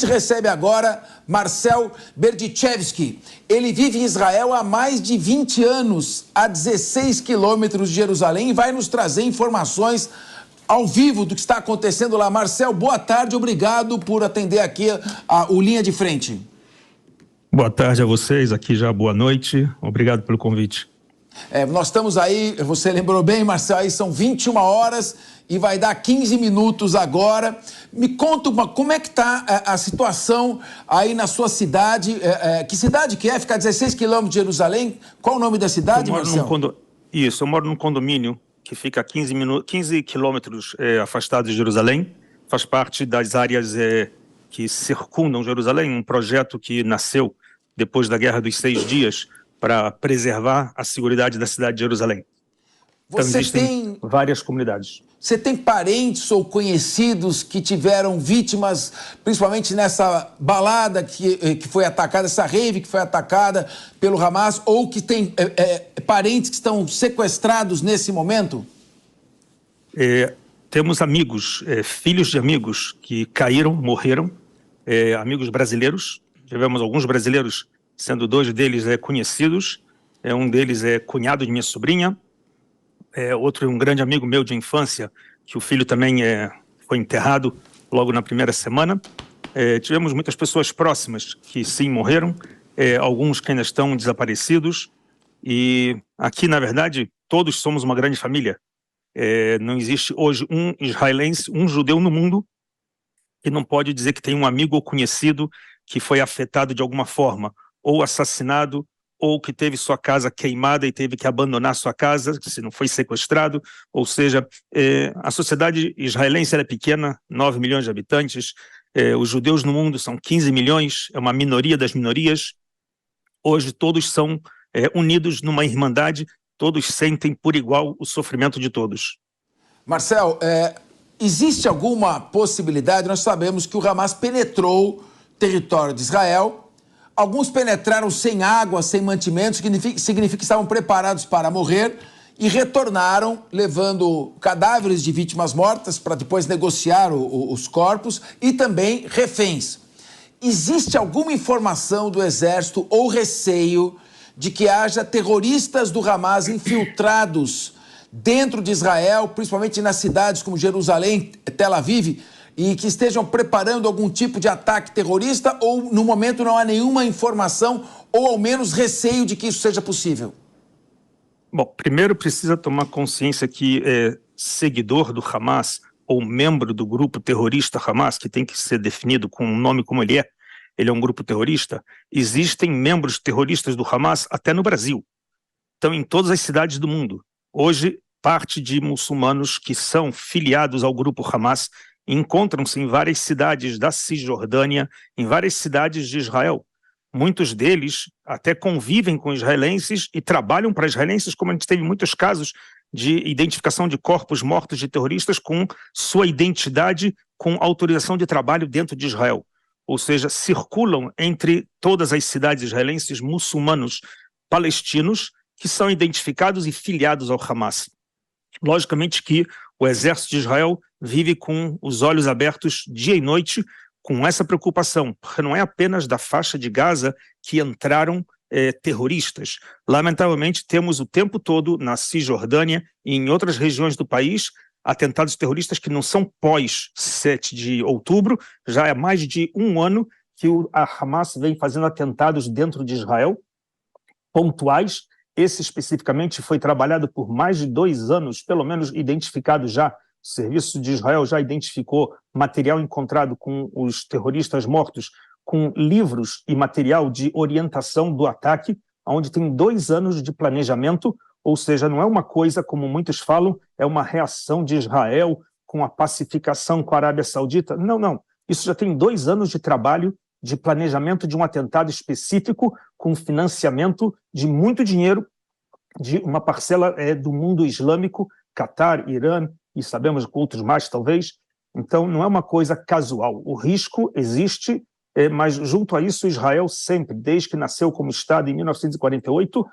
gente recebe agora Marcel Berdichevsky. Ele vive em Israel há mais de 20 anos, a 16 quilômetros de Jerusalém, e vai nos trazer informações ao vivo do que está acontecendo lá. Marcel, boa tarde, obrigado por atender aqui o Linha de Frente. Boa tarde a vocês, aqui já boa noite, obrigado pelo convite. Nós estamos aí, você lembrou bem, Marcel, aí são 21 horas e vai dar 15 minutos agora. Me conta como é que está a situação aí na sua cidade. Que cidade que é? Fica a 16 quilômetros de Jerusalém. Qual o nome da cidade, Marcel? Eu moro num condomínio que fica a 15 quilômetros afastado de Jerusalém. Faz parte das áreas que circundam Jerusalém, um projeto que nasceu depois da Guerra dos 6 Dias para preservar a segurança da cidade de Jerusalém. Então existem várias comunidades. Você tem parentes ou conhecidos que tiveram vítimas, principalmente nessa balada que foi atacada, essa rave que foi atacada pelo Hamas, ou que tem parentes que estão sequestrados nesse momento? Temos amigos, filhos de amigos que caíram, morreram, amigos brasileiros. Tivemos alguns brasileiros, sendo 2 deles conhecidos. Um deles é cunhado de minha sobrinha. Outro é um grande amigo meu de infância, que o filho também foi enterrado logo na primeira semana. Tivemos muitas pessoas próximas que sim morreram, alguns que ainda estão desaparecidos. E aqui, na verdade, todos somos uma grande família. Não existe hoje um israelense, um judeu no mundo que não pode dizer que tem um amigo ou conhecido que foi afetado de alguma forma, ou assassinado, ou que teve sua casa queimada e teve que abandonar sua casa, se não foi sequestrado. Ou seja, a sociedade israelense é pequena, 9 milhões de habitantes, os judeus no mundo são 15 milhões, é uma minoria das minorias. Hoje todos são unidos numa irmandade, todos sentem por igual o sofrimento de todos. Marcel, existe alguma possibilidade? Nós sabemos que o Hamas penetrou o território de Israel. Alguns penetraram sem água, sem mantimentos, significa que estavam preparados para morrer e retornaram levando cadáveres de vítimas mortas para depois negociar os corpos e também reféns. Existe alguma informação do Exército ou receio de que haja terroristas do Hamas infiltrados dentro de Israel, principalmente nas cidades como Jerusalém, Tel Aviv, e que estejam preparando algum tipo de ataque terrorista, ou no momento não há nenhuma informação ou ao menos receio de que isso seja possível? Bom, primeiro precisa tomar consciência que seguidor do Hamas ou membro do grupo terrorista Hamas, que tem que ser definido com um nome como ele é um grupo terrorista, existem membros terroristas do Hamas até no Brasil. Estão em todas as cidades do mundo. Hoje, parte de muçulmanos que são filiados ao grupo Hamas encontram-se em várias cidades da Cisjordânia, em várias cidades de Israel. Muitos deles até convivem com israelenses e trabalham para israelenses, como a gente teve muitos casos de identificação de corpos mortos de terroristas com sua identidade, com autorização de trabalho dentro de Israel. Ou seja, circulam entre todas as cidades israelenses muçulmanos palestinos que são identificados e filiados ao Hamas. Logicamente que o exército de Israel vive com os olhos abertos dia e noite com essa preocupação, porque não é apenas da faixa de Gaza que entraram terroristas. Lamentavelmente, temos o tempo todo na Cisjordânia e em outras regiões do país atentados terroristas que não são pós-7 de outubro, já há mais de um ano que a Hamas vem fazendo atentados dentro de Israel, pontuais. Esse especificamente foi trabalhado por mais de 2 anos, pelo menos identificado já. O Serviço de Israel já identificou material encontrado com os terroristas mortos, com livros e material de orientação do ataque, onde tem 2 anos de planejamento, ou seja, não é uma coisa, como muitos falam, é uma reação de Israel com a pacificação com a Arábia Saudita. Não, não. Isso já tem 2 anos de trabalho, de planejamento de um atentado específico, com financiamento de muito dinheiro, de uma parcela do mundo islâmico, Catar, Irã, e sabemos com outros mais, talvez. Então, não é uma coisa casual. O risco existe, mas junto a isso, Israel sempre, desde que nasceu como Estado em 1948,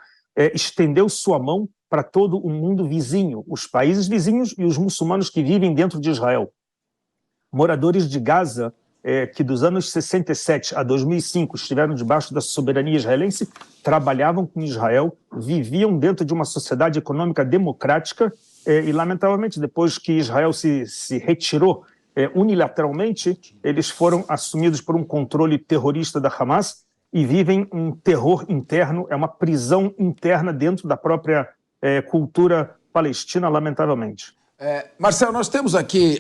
estendeu sua mão para todo o mundo vizinho, os países vizinhos e os muçulmanos que vivem dentro de Israel. Moradores de Gaza que dos anos 67 a 2005 estiveram debaixo da soberania israelense, trabalhavam com Israel, viviam dentro de uma sociedade econômica democrática e, lamentavelmente, depois que Israel se retirou unilateralmente, eles foram assumidos por um controle terrorista da Hamas e vivem um terror interno, é uma prisão interna dentro da própria cultura palestina, lamentavelmente. Marcelo, nós temos aqui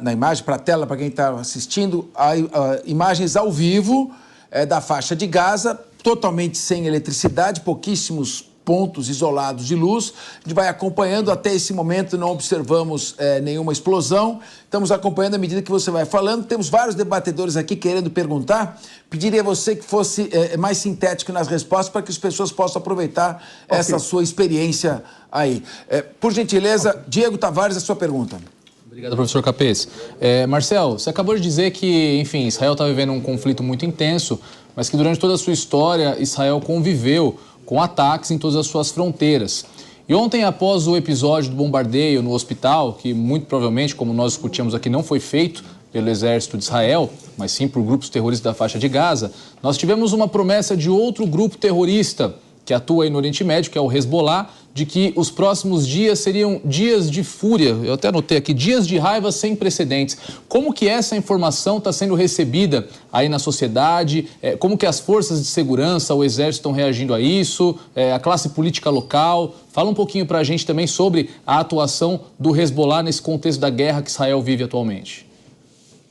na imagem, para a tela, para quem está assistindo, imagens ao vivo da faixa de Gaza, totalmente sem eletricidade, pouquíssimos pontos isolados de luz. A gente vai acompanhando, até esse momento não observamos nenhuma explosão. Estamos acompanhando à medida que você vai falando. Temos vários debatedores aqui querendo perguntar. Pediria a você que fosse mais sintético nas respostas para que as pessoas possam aproveitar essa sua experiência aí. Por gentileza, Diego Tavares, a sua pergunta. Obrigado, professor Capês. Marcelo, você acabou de dizer que, enfim, Israel está vivendo um conflito muito intenso, mas que durante toda a sua história, Israel conviveu com ataques em todas as suas fronteiras. E ontem, após o episódio do bombardeio no hospital, que muito provavelmente, como nós discutimos aqui, não foi feito pelo exército de Israel, mas sim por grupos terroristas da faixa de Gaza, nós tivemos uma promessa de outro grupo terrorista que atua aí no Oriente Médio, que é o Hezbollah, de que os próximos dias seriam dias de fúria, eu até anotei aqui, dias de raiva sem precedentes. Como que essa informação está sendo recebida aí na sociedade? Como que as forças de segurança, o exército estão reagindo a isso? A classe política local? Fala um pouquinho para a gente também sobre a atuação do Hezbollah nesse contexto da guerra que Israel vive atualmente.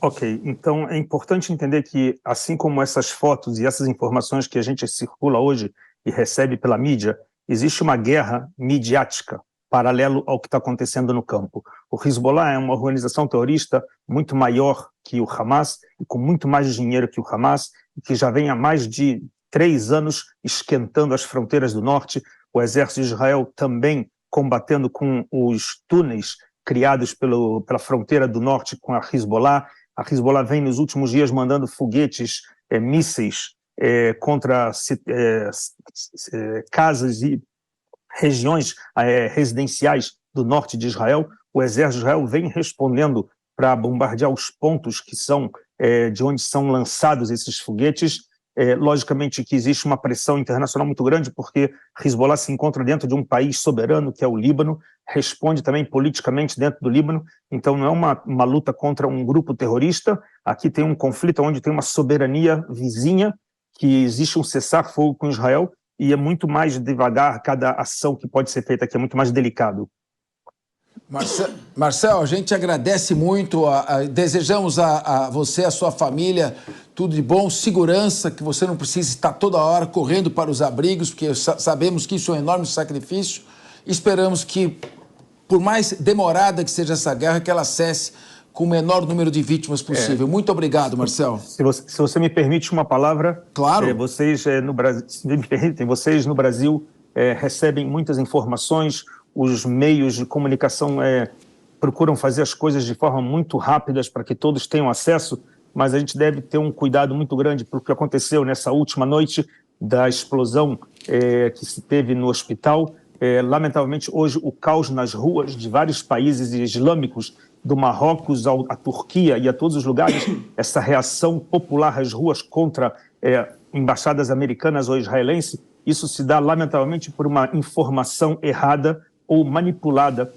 Ok, então é importante entender que, assim como essas fotos e essas informações que a gente circula hoje e recebe pela mídia, existe uma guerra midiática paralelo ao que está acontecendo no campo. O Hezbollah é uma organização terrorista muito maior que o Hamas e com muito mais dinheiro que o Hamas, e que já vem há mais de 3 anos esquentando as fronteiras do norte. O exército de Israel também combatendo com os túneis criados pela fronteira do norte com a Hezbollah. A Hezbollah vem nos últimos dias mandando foguetes, mísseis, contra casas e regiões residenciais do norte de Israel. O exército de Israel vem respondendo para bombardear os pontos que são de onde são lançados esses foguetes. Logicamente que existe uma pressão internacional muito grande, porque Hezbollah se encontra dentro de um país soberano, que é o Líbano, responde também politicamente dentro do Líbano, então não é uma luta contra um grupo terrorista. Aqui tem um conflito onde tem uma soberania vizinha, que existe um cessar-fogo com Israel, e é muito mais devagar cada ação que pode ser feita aqui, é muito mais delicado. Marcelo, a gente agradece muito, desejamos a você, a sua família, tudo de bom, segurança, que você não precise estar toda hora correndo para os abrigos, porque sabemos que isso é um enorme sacrifício. Esperamos que, por mais demorada que seja essa guerra, que ela cesse com o menor número de vítimas possível. Muito obrigado, Marcelo. Se você me permite uma palavra... Claro. Vocês no Brasil, se me permitem, vocês no Brasil recebem muitas informações, os meios de comunicação procuram fazer as coisas de forma muito rápidas para que todos tenham acesso, mas a gente deve ter um cuidado muito grande porque aconteceu nessa última noite da explosão que se teve no hospital. Lamentavelmente, hoje, o caos nas ruas de vários países islâmicos, do Marrocos à Turquia e a todos os lugares, essa reação popular às ruas contra embaixadas americanas ou israelenses, isso se dá, lamentavelmente, por uma informação errada ou manipulada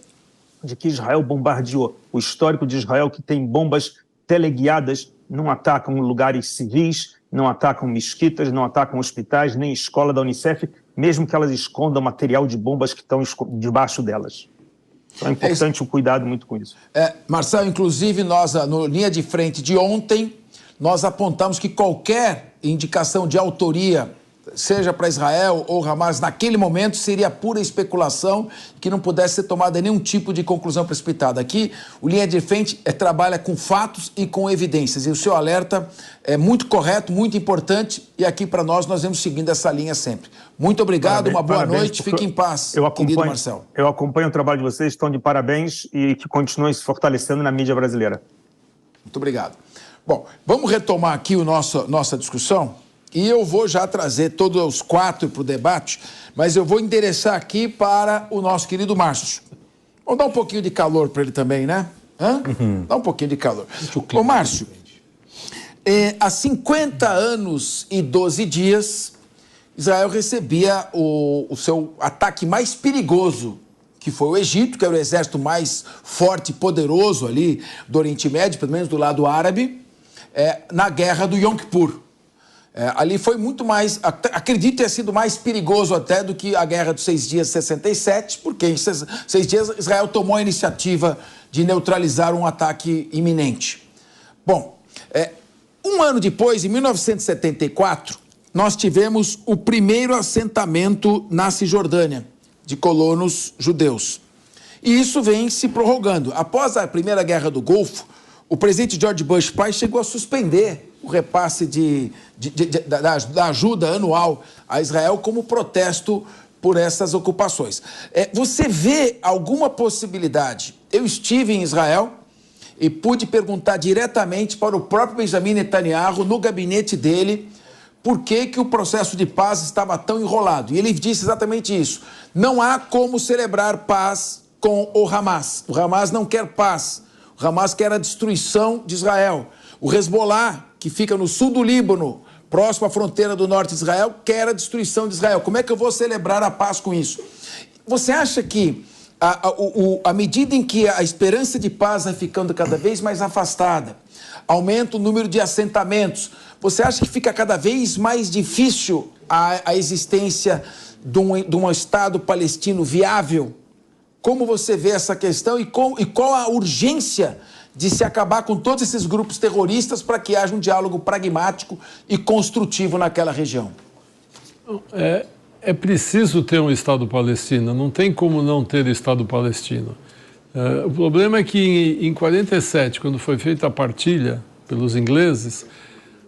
de que Israel bombardeou. O histórico de Israel, que tem bombas teleguiadas, não atacam lugares civis, não atacam mesquitas, não atacam hospitais, nem escola da Unicef, mesmo que elas escondam material de bombas que estão debaixo delas. Então é importante o cuidado muito com isso. Marcelo, inclusive, nós, no linha de frente de ontem, nós apontamos que qualquer indicação de autoria, seja para Israel ou Hamas, naquele momento seria pura especulação, que não pudesse ser tomada nenhum tipo de conclusão precipitada. Aqui, o linha de frente trabalha com fatos e com evidências, e o seu alerta é muito correto, muito importante, e aqui para nós vamos seguindo essa linha sempre. Muito obrigado, uma boa noite, fique em paz, querido Marcelo. Eu acompanho o trabalho de vocês, estão de parabéns e que continuem se fortalecendo na mídia brasileira. Muito obrigado. Bom, vamos retomar aqui nossa discussão. E eu vou já trazer todos os 4 para o debate, mas eu vou endereçar aqui para o nosso querido Márcio. Vamos dar um pouquinho de calor para ele também, né? Dá um pouquinho de calor. Ô, Márcio, Há 50 anos e 12 dias, Israel recebia o seu ataque mais perigoso, que foi o Egito, que era o exército mais forte e poderoso ali do Oriente Médio, pelo menos do lado árabe, na guerra do Yom Kippur. Ali foi muito mais, acredito ter sido mais perigoso até do que a Guerra dos 6 Dias de 67, porque em 6 dias Israel tomou a iniciativa de neutralizar um ataque iminente. Bom, um ano depois, em 1974, nós tivemos o primeiro assentamento na Cisjordânia, de colonos judeus. E isso vem se prorrogando. Após a Primeira Guerra do Golfo, o presidente George Bush pai chegou a suspender o repasse da ajuda anual a Israel como protesto por essas ocupações. Você vê alguma possibilidade? Eu estive em Israel e pude perguntar diretamente para o próprio Benjamin Netanyahu, no gabinete dele, por que o processo de paz estava tão enrolado. E ele disse exatamente isso. Não há como celebrar paz com o Hamas. O Hamas não quer paz. O Hamas quer a destruição de Israel. O Hezbollah, que fica no sul do Líbano, próximo à fronteira do norte de Israel, quer a destruição de Israel. Como é que eu vou celebrar a paz com isso? Você acha que, à medida em que a esperança de paz vai ficando cada vez mais afastada, aumenta o número de assentamentos, você acha que fica cada vez mais difícil a existência de um Estado palestino viável? Como você vê essa questão e qual a urgência de se acabar com todos esses grupos terroristas para que haja um diálogo pragmático e construtivo naquela região? É preciso ter um Estado palestino, não tem como não ter Estado palestino. O problema é que em 47, quando foi feita a partilha pelos ingleses,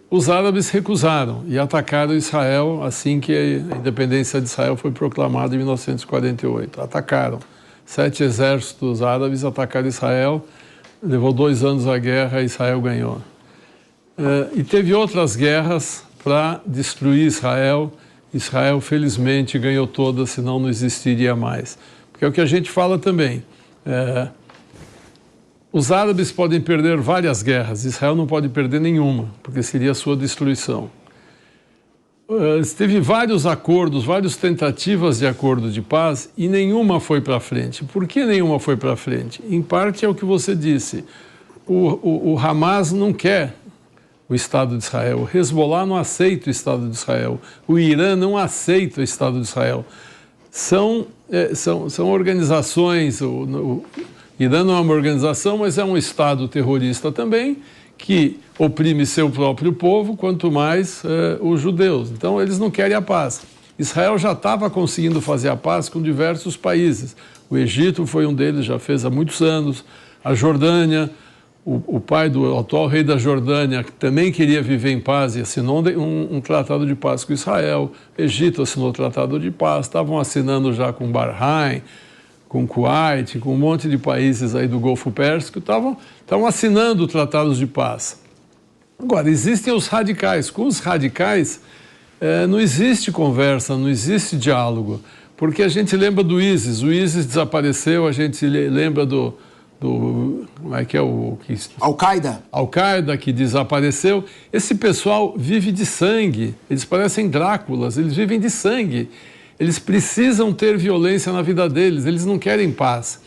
os árabes recusaram e atacaram Israel assim que a independência de Israel foi proclamada em 1948. Atacaram. 7 exércitos árabes atacaram Israel, levou 2 anos a guerra e Israel ganhou. E teve outras guerras para destruir Israel. Israel, felizmente, ganhou todas, senão não existiria mais. Porque é o que a gente fala também. Os árabes podem perder várias guerras, Israel não pode perder nenhuma, porque seria a sua destruição. Teve vários acordos, várias tentativas de acordo de paz e nenhuma foi para frente. Por que nenhuma foi para frente? Em parte é o que você disse. O Hamas não quer o Estado de Israel, o Hezbollah não aceita o Estado de Israel, o Irã não aceita o Estado de Israel. São organizações, o Irã não é uma organização, mas é um Estado terrorista também, que oprime seu próprio povo, quanto mais os judeus. Então, eles não querem a paz. Israel já estava conseguindo fazer a paz com diversos países. O Egito foi um deles, já fez há muitos anos. A Jordânia, o pai do atual rei da Jordânia, que também queria viver em paz e assinou um tratado de paz com Israel. O Egito assinou tratado de paz, estavam assinando já com Bahrein, com Kuwait, com um monte de países aí do Golfo Pérsico, estavam assinando tratados de paz. Agora, existem os radicais. Com os radicais, não existe conversa, não existe diálogo, porque a gente lembra do ISIS. O ISIS desapareceu, a gente lembra do como é que é o... Al-Qaeda. Al-Qaeda, que desapareceu. Esse pessoal vive de sangue, eles parecem Dráculas, eles vivem de sangue. Eles precisam ter violência na vida deles, eles não querem paz.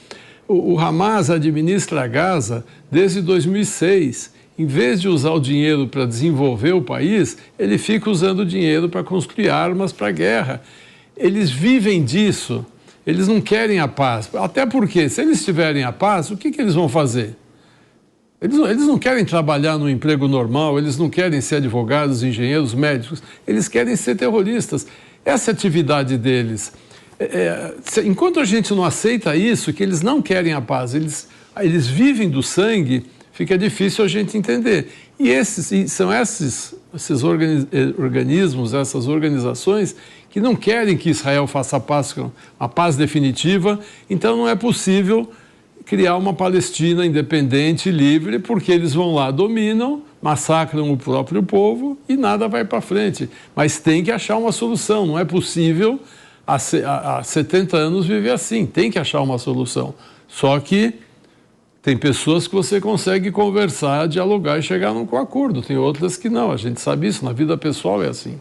O Hamas administra Gaza desde 2006. Em vez de usar o dinheiro para desenvolver o país, ele fica usando o dinheiro para construir armas para a guerra. Eles vivem disso, eles não querem a paz. Até porque, se eles tiverem a paz, o que eles vão fazer? Eles não querem trabalhar no emprego normal, eles não querem ser advogados, engenheiros, médicos, eles querem ser terroristas. Essa é a atividade deles. Enquanto a gente não aceita isso, que eles não querem a paz, eles vivem do sangue, fica difícil a gente entender. E são esses organismos, essas organizações, que não querem que Israel faça a paz definitiva, então não é possível criar uma Palestina independente e livre, porque eles vão lá, dominam, massacram o próprio povo e nada vai para frente. Mas tem que achar uma solução, não é possível há 70 anos viver assim, tem que achar uma solução. Só que Tem pessoas que você consegue conversar, dialogar e chegar num acordo. Tem outras que não. A gente sabe isso. Na vida pessoal é assim.